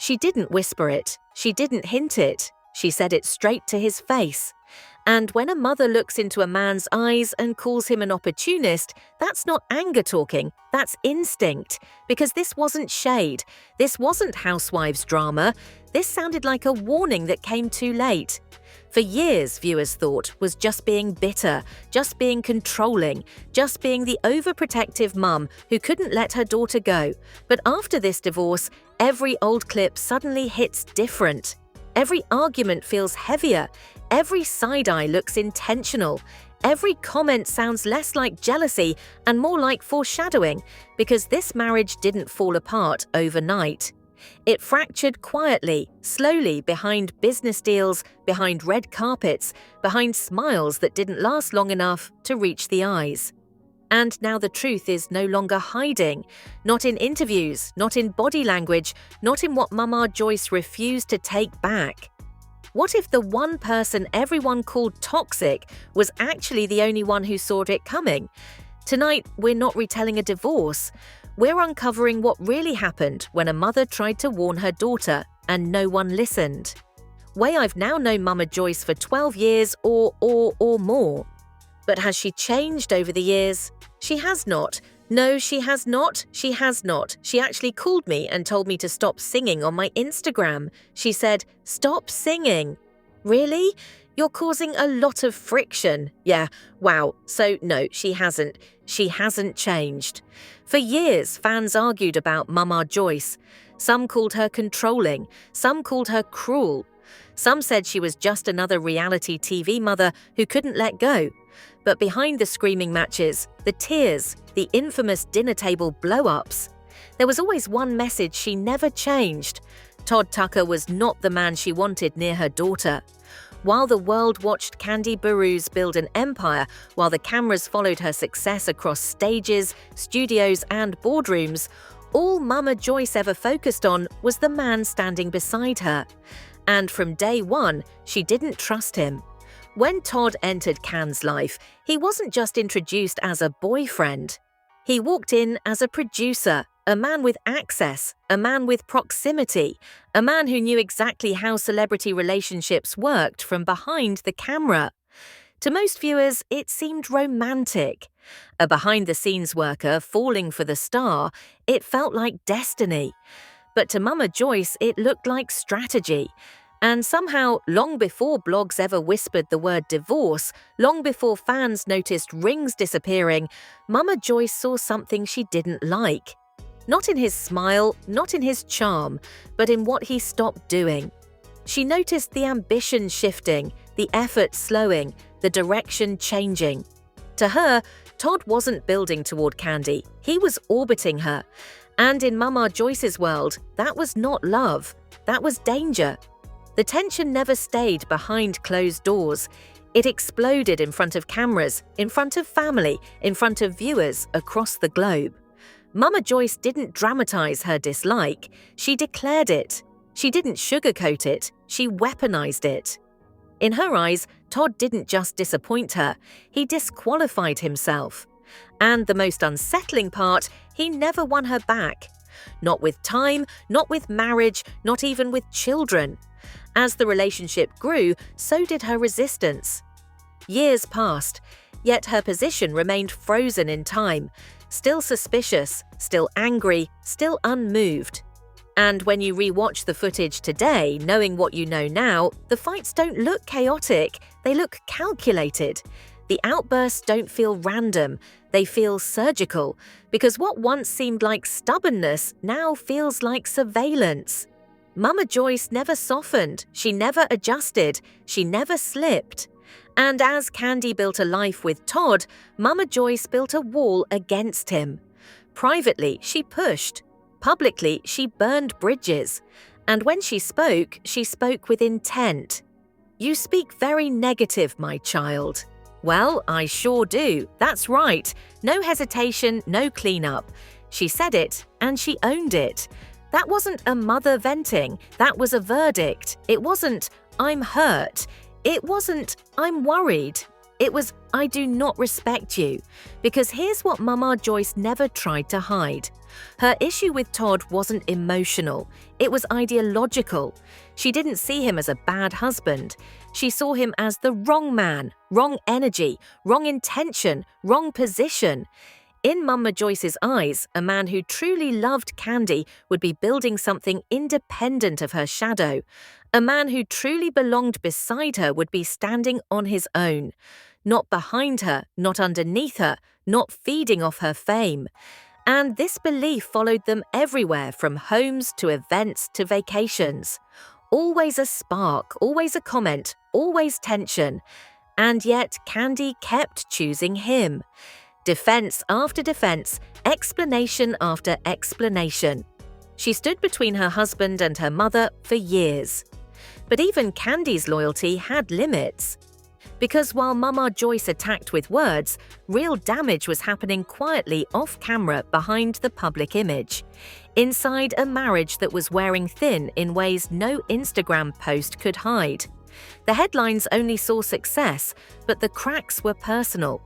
She didn't whisper it. She didn't hint it. She said it straight to his face. And when a mother looks into a man's eyes and calls him an opportunist, that's not anger talking, that's instinct. Because this wasn't shade. This wasn't housewives drama. This sounded like a warning that came too late. For years, viewers thought was just being bitter, just being controlling, just being the overprotective mum who couldn't let her daughter go. But after this divorce, every old clip suddenly hits different. Every argument feels heavier. Every side-eye looks intentional. Every comment sounds less like jealousy and more like foreshadowing, because this marriage didn't fall apart overnight. It fractured quietly, slowly, behind business deals, behind red carpets, behind smiles that didn't last long enough to reach the eyes. And now the truth is no longer hiding, not in interviews, not in body language, not in what Mama Joyce refused to take back. What if the one person everyone called toxic was actually the only one who saw it coming? Tonight, we're not retelling a divorce. We're uncovering what really happened when a mother tried to warn her daughter and no one listened. I've now known Mama Joyce for 12 years or more. But has she changed over the years? She has not. No, she has not. She has not. She actually called me and told me to stop singing on my Instagram. She said, "Stop singing." Really? You're causing a lot of friction. Yeah, wow. So no, she hasn't. She hasn't changed. For years, fans argued about Mama Joyce. Some called her controlling. Some called her cruel. Some said she was just another reality TV mother who couldn't let go. But behind the screaming matches, the tears, the infamous dinner table blow-ups, there was always one message she never changed. Todd Tucker was not the man she wanted near her daughter. While the world watched Kandi Burruss build an empire, while the cameras followed her success across stages, studios, and boardrooms, all Mama Joyce ever focused on was the man standing beside her. And from day one, she didn't trust him. When Todd entered Kandi's life, he wasn't just introduced as a boyfriend. He walked in as a producer, a man with access, a man with proximity, a man who knew exactly how celebrity relationships worked from behind the camera. To most viewers, it seemed romantic. A behind-the-scenes worker falling for the star, it felt like destiny. But to Mama Joyce, it looked like strategy. And somehow, long before blogs ever whispered the word divorce, long before fans noticed rings disappearing, Mama Joyce saw something she didn't like. Not in his smile, not in his charm, but in what he stopped doing. She noticed the ambition shifting, the effort slowing, the direction changing. To her, Todd wasn't building toward Kandi, he was orbiting her. And in Mama Joyce's world, that was not love, that was danger. The tension never stayed behind closed doors. It exploded in front of cameras, in front of family, in front of viewers across the globe. Mama Joyce didn't dramatize her dislike, she declared it. She didn't sugarcoat it, she weaponized it. In her eyes, Todd didn't just disappoint her, he disqualified himself. And the most unsettling part, he never won her back. Not with time, not with marriage, not even with children. As the relationship grew, so did her resistance. Years passed, yet her position remained frozen in time, still suspicious, still angry, still unmoved. And when you rewatch the footage today, knowing what you know now, the fights don't look chaotic, they look calculated. The outbursts don't feel random, they feel surgical, because what once seemed like stubbornness now feels like surveillance. Mama Joyce never softened, she never adjusted, she never slipped. And as Kandi built a life with Todd, Mama Joyce built a wall against him. Privately, she pushed. Publicly, she burned bridges. And when she spoke with intent. "You speak very negative, my child." "Well, I sure do. That's right. No hesitation, no cleanup." She said it, and she owned it. That wasn't a mother venting, that was a verdict. It wasn't, "I'm hurt." It wasn't, "I'm worried." It was, "I do not respect you." Because here's what Mama Joyce never tried to hide. Her issue with Todd wasn't emotional, it was ideological. She didn't see him as a bad husband. She saw him as the wrong man, wrong energy, wrong intention, wrong position. In Mama Joyce's eyes, a man who truly loved Kandi would be building something independent of her shadow. A man who truly belonged beside her would be standing on his own. Not behind her, not underneath her, not feeding off her fame. And this belief followed them everywhere, from homes to events to vacations. Always a spark, always a comment, always tension. And yet Kandi kept choosing him. Defense after defense, explanation after explanation. She stood between her husband and her mother for years. But even Kandi's loyalty had limits. Because while Mama Joyce attacked with words, real damage was happening quietly off-camera behind the public image. Inside a marriage that was wearing thin in ways no Instagram post could hide. The headlines only saw success, but the cracks were personal.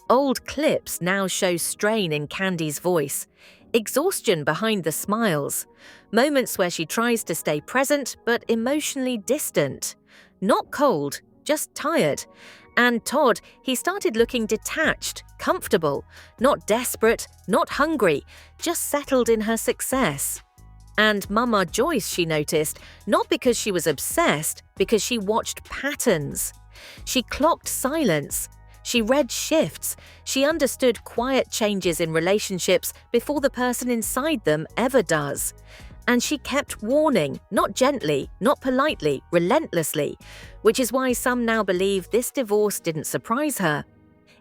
Old clips now show strain in Kandi's voice, exhaustion behind the smiles, moments where she tries to stay present but emotionally distant. Not cold, just tired. And Todd, he started looking detached, comfortable, not desperate, not hungry, just settled in her success. And Mama Joyce, she noticed, not because she was obsessed, because she watched patterns. She clocked silence. She read shifts. She understood quiet changes in relationships before the person inside them ever does. And she kept warning, not gently, not politely, relentlessly, which is why some now believe this divorce didn't surprise her.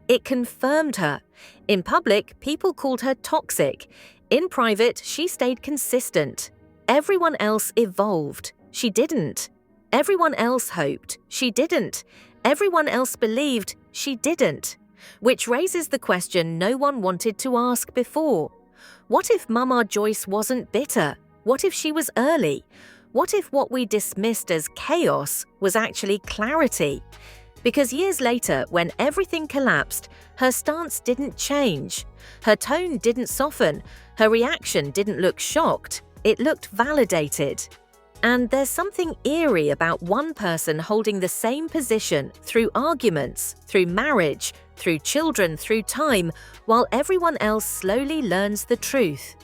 It confirmed her. In public, people called her toxic. In private, she stayed consistent. Everyone else evolved. She didn't. Everyone else hoped. She didn't. Everyone else believed. She didn't. Which raises the question no one wanted to ask before. What if Mama Joyce wasn't bitter? What if she was early? What if what we dismissed as chaos was actually clarity? Because years later, when everything collapsed, her stance didn't change. Her tone didn't soften. Her reaction didn't look shocked. It looked validated. And there's something eerie about one person holding the same position through arguments, through marriage, through children, through time, while everyone else slowly learns the truth.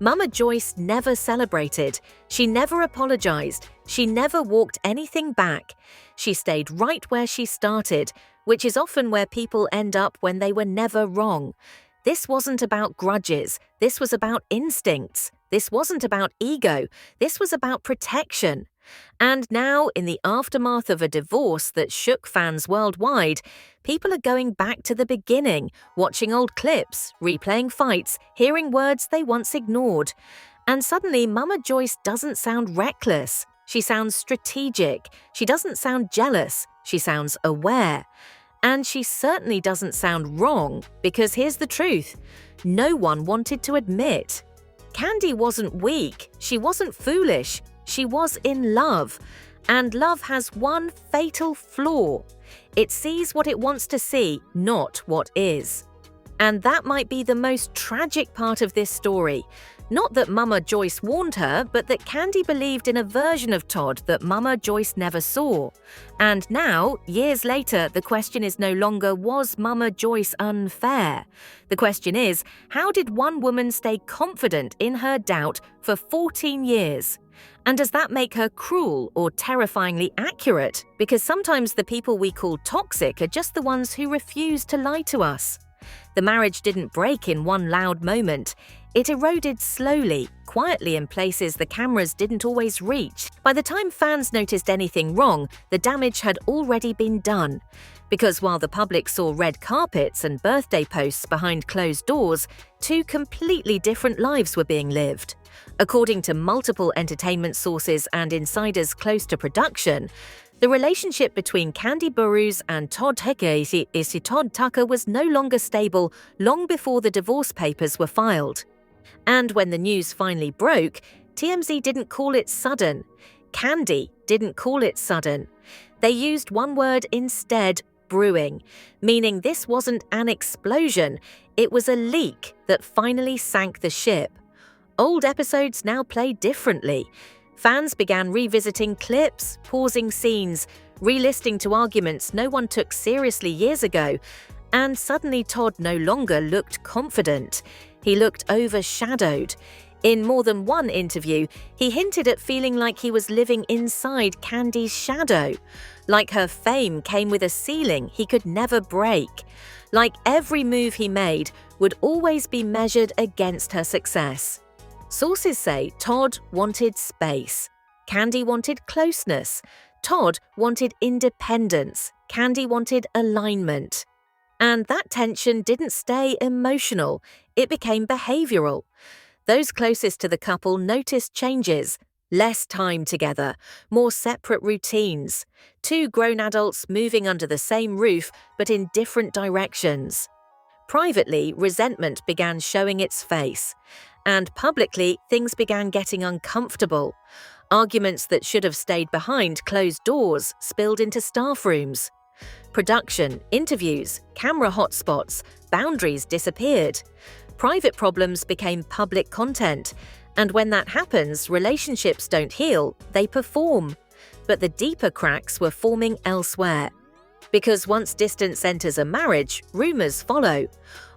Mama Joyce never celebrated. She never apologized. She never walked anything back. She stayed right where she started, which is often where people end up when they were never wrong. This wasn't about grudges. This was about instincts. This wasn't about ego. This was about protection. And now, in the aftermath of a divorce that shook fans worldwide, people are going back to the beginning, watching old clips, replaying fights, hearing words they once ignored. And suddenly, Mama Joyce doesn't sound reckless. She sounds strategic. She doesn't sound jealous. She sounds aware. And she certainly doesn't sound wrong, because here's the truth. No one wanted to admit. Kandi wasn't weak. She wasn't foolish. She was in love. And love has one fatal flaw. It sees what it wants to see, not what is. And that might be the most tragic part of this story. Not that Mama Joyce warned her, but that Kandi believed in a version of Todd that Mama Joyce never saw. And now, years later, the question is no longer, was Mama Joyce unfair? The question is, how did one woman stay confident in her doubt for 14 years? And does that make her cruel or terrifyingly accurate? Because sometimes the people we call toxic are just the ones who refuse to lie to us. The marriage didn't break in one loud moment. It eroded slowly, quietly in places the cameras didn't always reach. By the time fans noticed anything wrong, the damage had already been done. Because while the public saw red carpets and birthday posts behind closed doors, two completely different lives were being lived. According to multiple entertainment sources and insiders close to production, the relationship between Kandi Burruss and Todd Tucker was no longer stable long before the divorce papers were filed. And when the news finally broke, TMZ didn't call it sudden. Kandi didn't call it sudden. They used one word instead: brewing, meaning this wasn't an explosion, it was a leak that finally sank the ship. Old episodes now play differently. Fans began revisiting clips, pausing scenes, re-listening to arguments no one took seriously years ago, and suddenly Todd no longer looked confident. He looked overshadowed. In more than one interview, he hinted at feeling like he was living inside Kandi's shadow, like her fame came with a ceiling he could never break, like every move he made would always be measured against her success. Sources say Todd wanted space, Kandi wanted closeness, Todd wanted independence, Kandi wanted alignment. And that tension didn't stay emotional, it became behavioral. Those closest to the couple noticed changes: less time together, more separate routines, two grown adults moving under the same roof but in different directions. Privately, resentment began showing its face, and publicly, things began getting uncomfortable. Arguments that should have stayed behind closed doors spilled into staff rooms. Production, interviews, camera hotspots, boundaries disappeared. Private problems became public content, and when that happens, relationships don't heal, they perform. But the deeper cracks were forming elsewhere. Because once distance enters a marriage, rumors follow.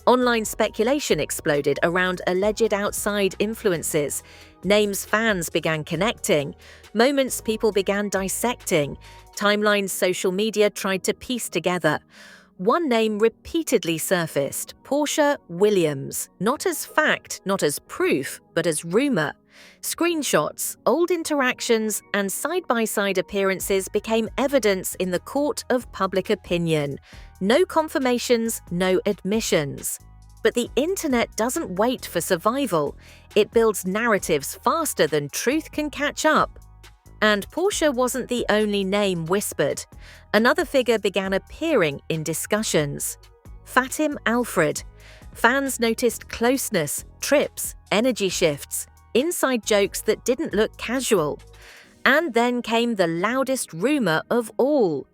Online speculation exploded around alleged outside influences. Names fans began connecting, moments people began dissecting, timelines social media tried to piece together. One name repeatedly surfaced: Portia Williams, not as fact, not as proof, but as rumor. Screenshots, old interactions, and side-by-side appearances became evidence in the court of public opinion. No confirmations, no admissions. But the internet doesn't wait for survival. It builds narratives faster than truth can catch up. And Portia wasn't the only name whispered. Another figure began appearing in discussions: Fatim Alfred. Fans noticed closeness, trips, energy shifts, inside jokes that didn't look casual. And then came the loudest rumor of all: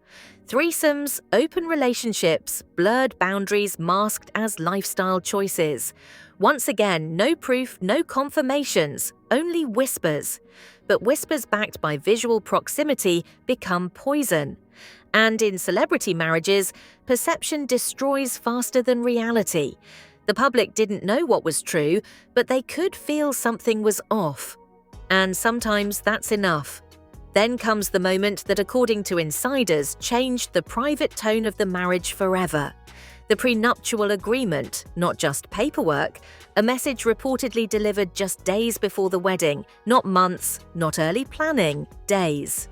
threesomes, open relationships, blurred boundaries masked as lifestyle choices. Once again, no proof, no confirmations, only whispers. But whispers backed by visual proximity become poison. And in celebrity marriages, perception destroys faster than reality. The public didn't know what was true, but they could feel something was off. And sometimes that's enough. Then comes the moment that, according to insiders, changed the private tone of the marriage forever. The prenuptial agreement, not just paperwork, a message reportedly delivered just days before the wedding, not months, not early planning, days.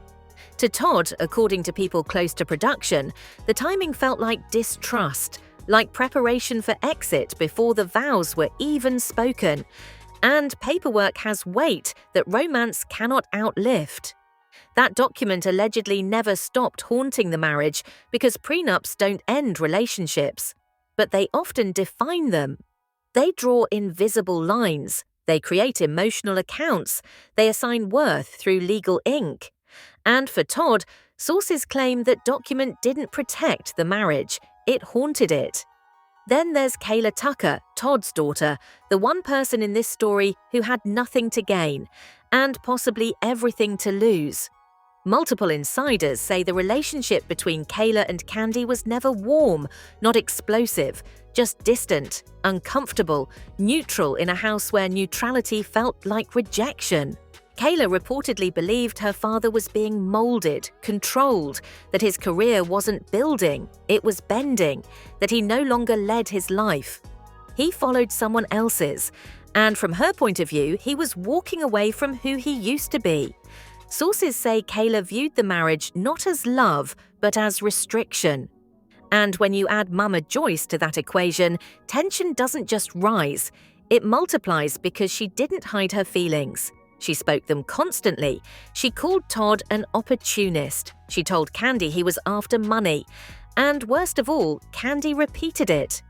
To Todd, according to people close to production, the timing felt like distrust, like preparation for exit before the vows were even spoken. And paperwork has weight that romance cannot outlift. That document allegedly never stopped haunting the marriage because prenups don't end relationships, but they often define them. They draw invisible lines, they create emotional accounts, they assign worth through legal ink. And for Todd, sources claim that document didn't protect the marriage, it haunted it. Then there's Kayla Tucker, Todd's daughter, the one person in this story who had nothing to gain, and possibly everything to lose. Multiple insiders say the relationship between Kayla and Kandi was never warm, not explosive, just distant, uncomfortable, neutral in a house where neutrality felt like rejection. Kayla reportedly believed her father was being molded, controlled, that his career wasn't building, it was bending, that he no longer led his life. He followed someone else's, and from her point of view, he was walking away from who he used to be. Sources say Kayla viewed the marriage not as love, but as restriction. And when you add Mama Joyce to that equation, tension doesn't just rise, it multiplies because she didn't hide her feelings. She spoke them constantly. She called Todd an opportunist. She told Kandi he was after money. And worst of all, Kandi repeated it.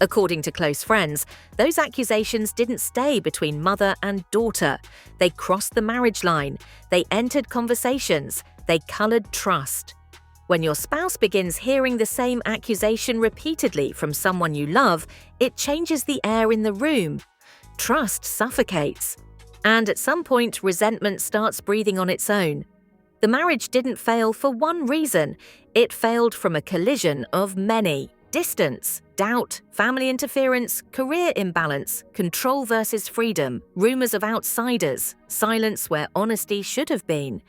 According to close friends, those accusations didn't stay between mother and daughter. They crossed the marriage line. They entered conversations. They colored trust. When your spouse begins hearing the same accusation repeatedly from someone you love, it changes the air in the room. Trust suffocates. And at some point, resentment starts breathing on its own. The marriage didn't fail for one reason. It failed from a collision of many. Distance, doubt, family interference, career imbalance, control versus freedom, rumors of outsiders, silence where honesty should have been.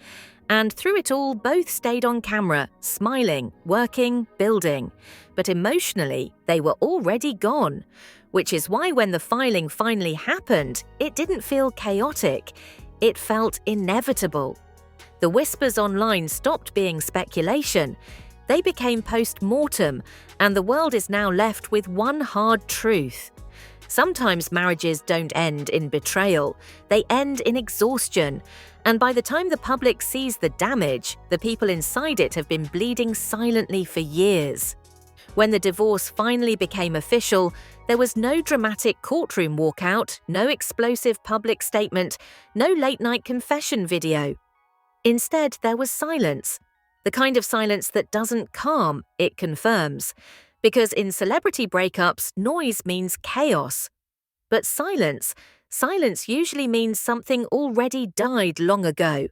And through it all, both stayed on camera, smiling, working, building. But emotionally, they were already gone. Which is why when the filing finally happened, it didn't feel chaotic. It felt inevitable. The whispers online stopped being speculation. They became post-mortem, and the world is now left with one hard truth. Sometimes marriages don't end in betrayal, they end in exhaustion. And by the time the public sees the damage, the people inside it have been bleeding silently for years. When the divorce finally became official, there was no dramatic courtroom walkout, no explosive public statement, no late-night confession video. Instead, there was silence. The kind of silence that doesn't calm, it confirms. Because in celebrity breakups, noise means chaos. But silence usually means something already died long ago.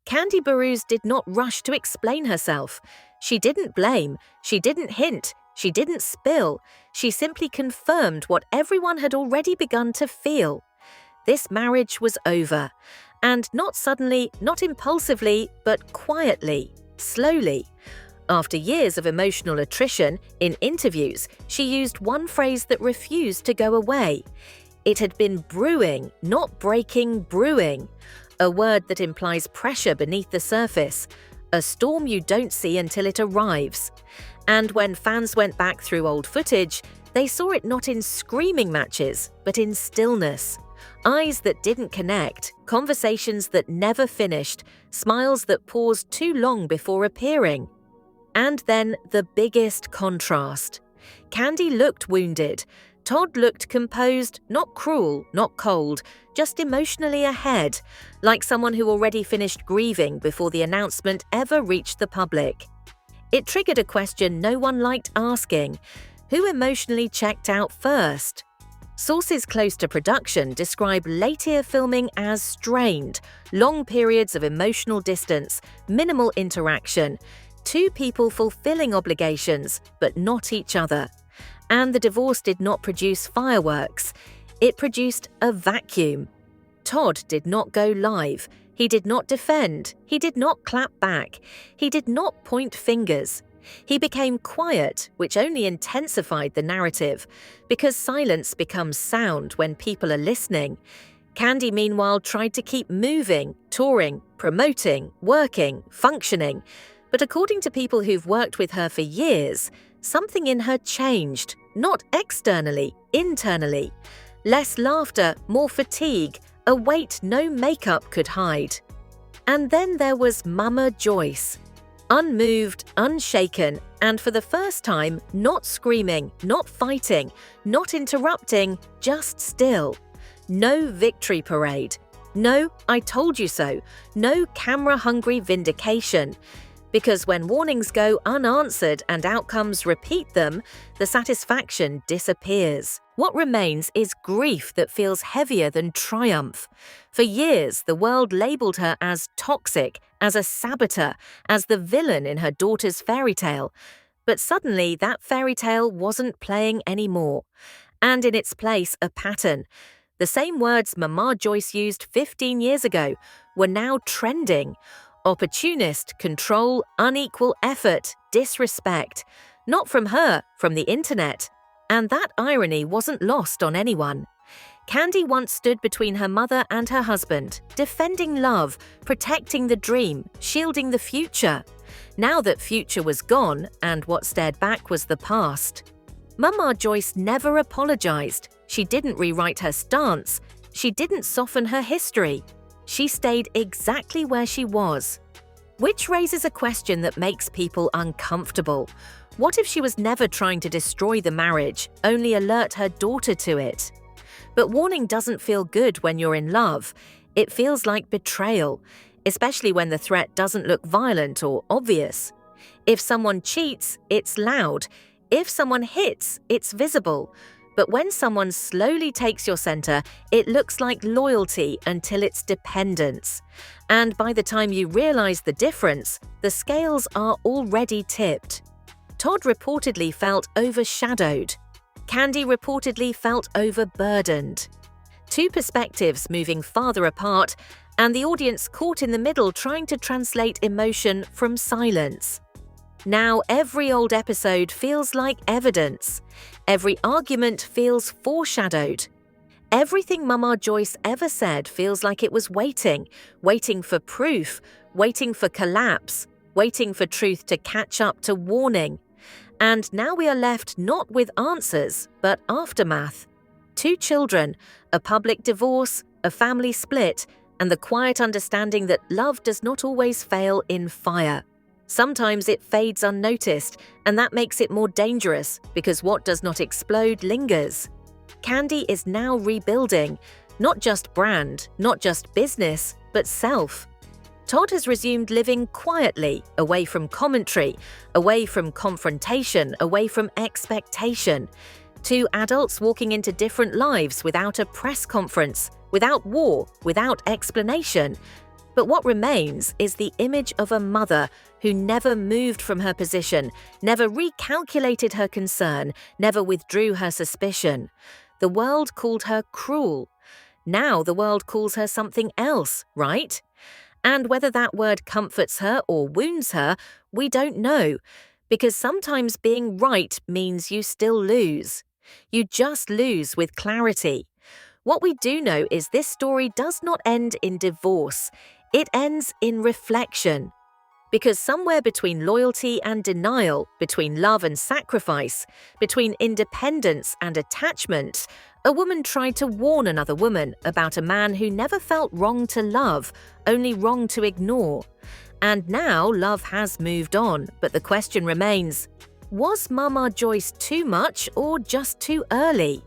Kandi Burruss did not rush to explain herself. She didn't blame, she didn't hint, she didn't spill. She simply confirmed what everyone had already begun to feel. This marriage was over. And not suddenly, not impulsively, but quietly, slowly. After years of emotional attrition, in interviews, she used one phrase that refused to go away. It had been brewing, not breaking, brewing. A word that implies pressure beneath the surface. A storm you don't see until it arrives. And when fans went back through old footage, they saw it not in screaming matches, but in stillness. Eyes that didn't connect, conversations that never finished, smiles that paused too long before appearing. And then the biggest contrast. Kandi looked wounded. Todd looked composed, not cruel, not cold, just emotionally ahead, like someone who already finished grieving before the announcement ever reached the public. It triggered a question no one liked asking. Who emotionally checked out first? Sources close to production describe late-year filming as strained, long periods of emotional distance, minimal interaction, two people fulfilling obligations, but not each other. And the divorce did not produce fireworks. It produced a vacuum. Todd did not go live. He did not defend. He did not clap back. He did not point fingers. He became quiet, which only intensified the narrative, because silence becomes sound when people are listening. Kandi, meanwhile, tried to keep moving, touring, promoting, working, functioning. But according to people who've worked with her for years, something in her changed, not externally, internally. Less laughter, more fatigue, a weight no makeup could hide. And then there was Mama Joyce. Unmoved, unshaken, and for the first time, not screaming, not fighting, not interrupting, just still. No victory parade. No, I told you so. No camera-hungry vindication. Because when warnings go unanswered and outcomes repeat them, the satisfaction disappears. What remains is grief that feels heavier than triumph. For years, the world labeled her as toxic, as a saboteur, as the villain in her daughter's fairy tale. But suddenly, that fairy tale wasn't playing anymore. And in its place, a pattern. The same words Mama Joyce used 15 years ago were now trending. Opportunist, control, unequal effort, disrespect. Not from her, from the internet. And that irony wasn't lost on anyone. Kandi once stood between her mother and her husband, defending love, protecting the dream, shielding the future. Now that future was gone and what stared back was the past. Mama Joyce never apologized. She didn't rewrite her stance. She didn't soften her history. She stayed exactly where she was. Which raises a question that makes people uncomfortable. What if she was never trying to destroy the marriage, only alert her daughter to it? But warning doesn't feel good when you're in love. It feels like betrayal, especially when the threat doesn't look violent or obvious. If someone cheats, it's loud. If someone hits, it's visible. But when someone slowly takes your center, it looks like loyalty until it's dependence. And by the time you realize the difference, the scales are already tipped. Todd reportedly felt overshadowed. Kandi reportedly felt overburdened. Two perspectives moving farther apart, and the audience caught in the middle trying to translate emotion from silence. Now every old episode feels like evidence. Every argument feels foreshadowed. Everything Mama Joyce ever said feels like it was waiting for proof, waiting for collapse, waiting for truth to catch up to warning. And now we are left not with answers, but aftermath. 2 children, a public divorce, a family split, and the quiet understanding that love does not always fail in fire. Sometimes it fades unnoticed, and that makes it more dangerous because what does not explode lingers. Kandi is now rebuilding, not just brand, not just business, but self. Todd has resumed living quietly, away from commentary, away from confrontation, away from expectation. 2 adults walking into different lives without a press conference, without war, without explanation. But what remains is the image of a mother who never moved from her position, never recalculated her concern, never withdrew her suspicion. The world called her cruel. Now the world calls her something else, right? And whether that word comforts her or wounds her, we don't know, because sometimes being right means you still lose. You just lose with clarity. What we do know is this story does not end in divorce. It ends in reflection. Because somewhere between loyalty and denial, between love and sacrifice, between independence and attachment, a woman tried to warn another woman about a man who never felt wrong to love, only wrong to ignore. And now love has moved on, but the question remains, was Mama Joyce too much or just too early?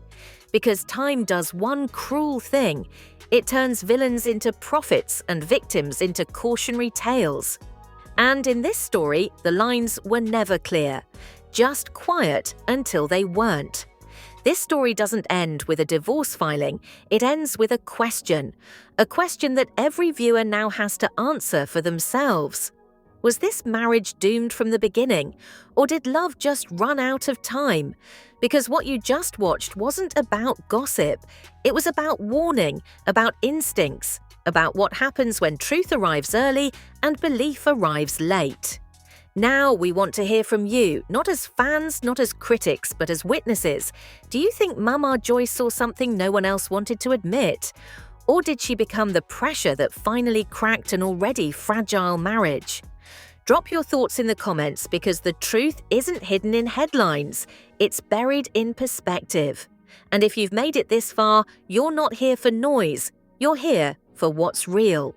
Because time does one cruel thing. It turns villains into prophets and victims into cautionary tales. And in this story, the lines were never clear, just quiet until they weren't. This story doesn't end with a divorce filing, it ends with a question that every viewer now has to answer for themselves. Was this marriage doomed from the beginning, or did love just run out of time? Because what you just watched wasn't about gossip, it was about warning, about instincts, about what happens when truth arrives early and belief arrives late. Now we want to hear from you, not as fans, not as critics, but as witnesses. Do you think Mama Joyce saw something no one else wanted to admit? Or did she become the pressure that finally cracked an already fragile marriage? Drop your thoughts in the comments because the truth isn't hidden in headlines, it's buried in perspective. And if you've made it this far, you're not here for noise, you're here for what's real.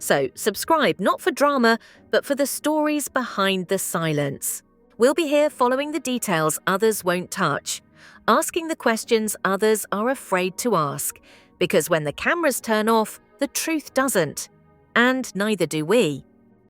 So subscribe not for drama, but for the stories behind the silence. We'll be here following the details others won't touch, asking the questions others are afraid to ask, because when the cameras turn off, the truth doesn't. And neither do we.